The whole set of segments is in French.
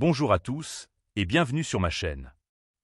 Bonjour à tous et bienvenue sur ma chaîne.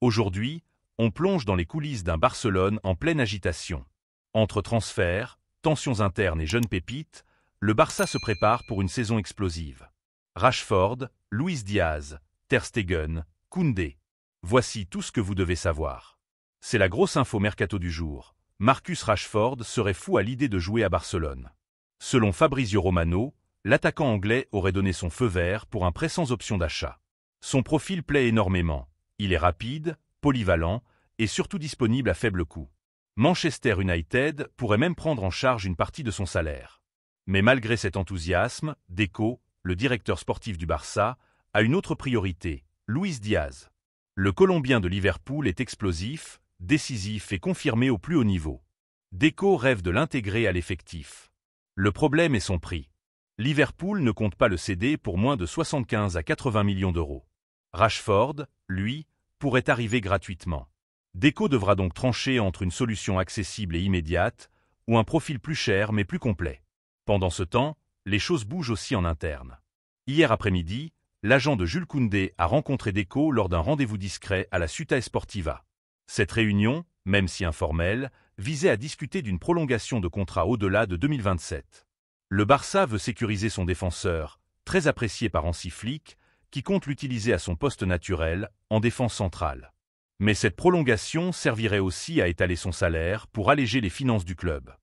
Aujourd'hui, on plonge dans les coulisses d'un Barcelone en pleine agitation. Entre transferts, tensions internes et jeunes pépites, le Barça se prépare pour une saison explosive. Rashford, Luis Diaz, Ter Stegen, Koundé. Voici tout ce que vous devez savoir. C'est la grosse info mercato du jour. Marcus Rashford serait fou à l'idée de jouer à Barcelone. Selon Fabrizio Romano, l'attaquant anglais aurait donné son feu vert pour un prêt sans option d'achat. Son profil plaît énormément. Il est rapide, polyvalent et surtout disponible à faible coût. Manchester United pourrait même prendre en charge une partie de son salaire. Mais malgré cet enthousiasme, Deco, le directeur sportif du Barça, a une autre priorité, Luis Diaz. Le Colombien de Liverpool est explosif, décisif et confirmé au plus haut niveau. Deco rêve de l'intégrer à l'effectif. Le problème est son prix. Liverpool ne compte pas le céder pour moins de 75 à 80 millions d'euros. Rashford, lui, pourrait arriver gratuitement. Deco devra donc trancher entre une solution accessible et immédiate ou un profil plus cher mais plus complet. Pendant ce temps, les choses bougent aussi en interne. Hier après-midi, l'agent de Jules Koundé a rencontré Deco lors d'un rendez-vous discret à la Ciutat Esportiva. Cette réunion, même si informelle, visait à discuter d'une prolongation de contrat au-delà de 2027. Le Barça veut sécuriser son défenseur, très apprécié par Hansi Flick, qui compte l'utiliser à son poste naturel, en défense centrale. Mais cette prolongation servirait aussi à étaler son salaire pour alléger les finances du club.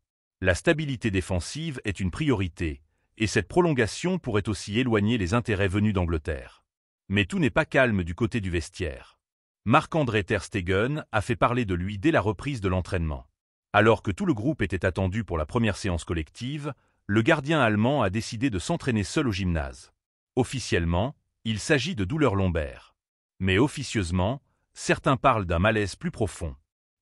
La stabilité défensive est une priorité, et cette prolongation pourrait aussi éloigner les intérêts venus d'Angleterre. Mais tout n'est pas calme du côté du vestiaire. Marc-André Ter Stegen a fait parler de lui dès la reprise de l'entraînement. Alors que tout le groupe était attendu pour la première séance collective, le gardien allemand a décidé de s'entraîner seul au gymnase. Officiellement, il s'agit de douleurs lombaires. Mais officieusement, certains parlent d'un malaise plus profond.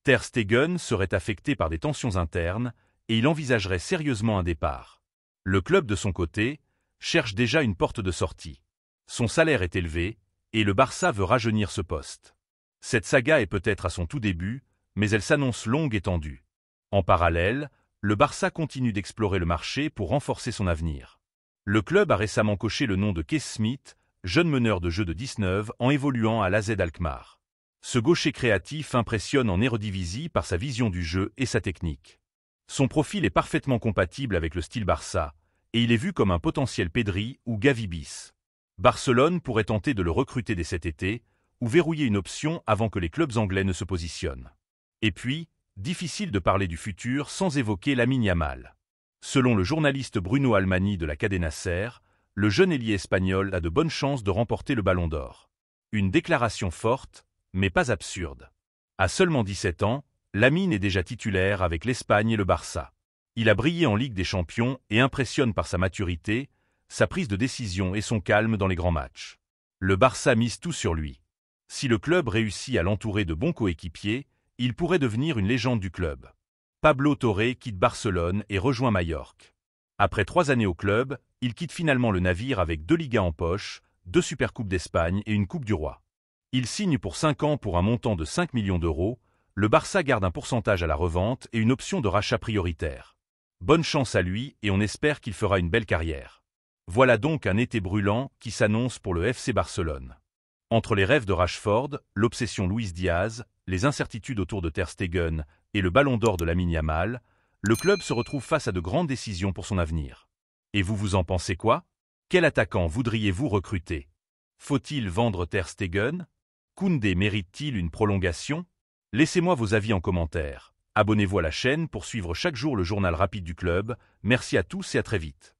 Ter Stegen serait affecté par des tensions internes et il envisagerait sérieusement un départ. Le club de son côté cherche déjà une porte de sortie. Son salaire est élevé et le Barça veut rajeunir ce poste. Cette saga est peut-être à son tout début, mais elle s'annonce longue et tendue. En parallèle, le Barça continue d'explorer le marché pour renforcer son avenir. Le club a récemment coché le nom de Kees Smith, jeune meneur de jeu de 19 en évoluant à l'AZ Alkmaar. Ce gaucher créatif impressionne en Eredivisie par sa vision du jeu et sa technique. Son profil est parfaitement compatible avec le style Barça, et il est vu comme un potentiel Pedri ou Gavi bis. Barcelone pourrait tenter de le recruter dès cet été, ou verrouiller une option avant que les clubs anglais ne se positionnent. Et puis, difficile de parler du futur sans évoquer Lamine Yamal. Selon le journaliste Bruno Almani de la Cadena Ser, le jeune ailier espagnol a de bonnes chances de remporter le Ballon d'Or. Une déclaration forte, mais pas absurde. À seulement 17 ans, Lamine est déjà titulaire avec l'Espagne et le Barça. Il a brillé en Ligue des Champions et impressionne par sa maturité, sa prise de décision et son calme dans les grands matchs. Le Barça mise tout sur lui. Si le club réussit à l'entourer de bons coéquipiers, il pourrait devenir une légende du club. Pablo Torre quitte Barcelone et rejoint Majorque. Après 3 années au club, il quitte finalement le navire avec 2 Ligas en poche, 2 Supercoupes d'Espagne et une Coupe du Roi. Il signe pour 5 ans pour un montant de 5 millions d'euros, le Barça garde un pourcentage à la revente et une option de rachat prioritaire. Bonne chance à lui et on espère qu'il fera une belle carrière. Voilà donc un été brûlant qui s'annonce pour le FC Barcelone. Entre les rêves de Rashford, l'obsession Luis Diaz, les incertitudes autour de Ter Stegen et le Ballon d'Or de Lamine Yamal, le club se retrouve face à de grandes décisions pour son avenir. Et vous en pensez quoi? Quel attaquant voudriez-vous recruter? Faut-il vendre Ter Stegen? Koundé mérite-t-il une prolongation? Laissez-moi vos avis en commentaire. Abonnez-vous à la chaîne pour suivre chaque jour le journal rapide du club. Merci à tous et à très vite.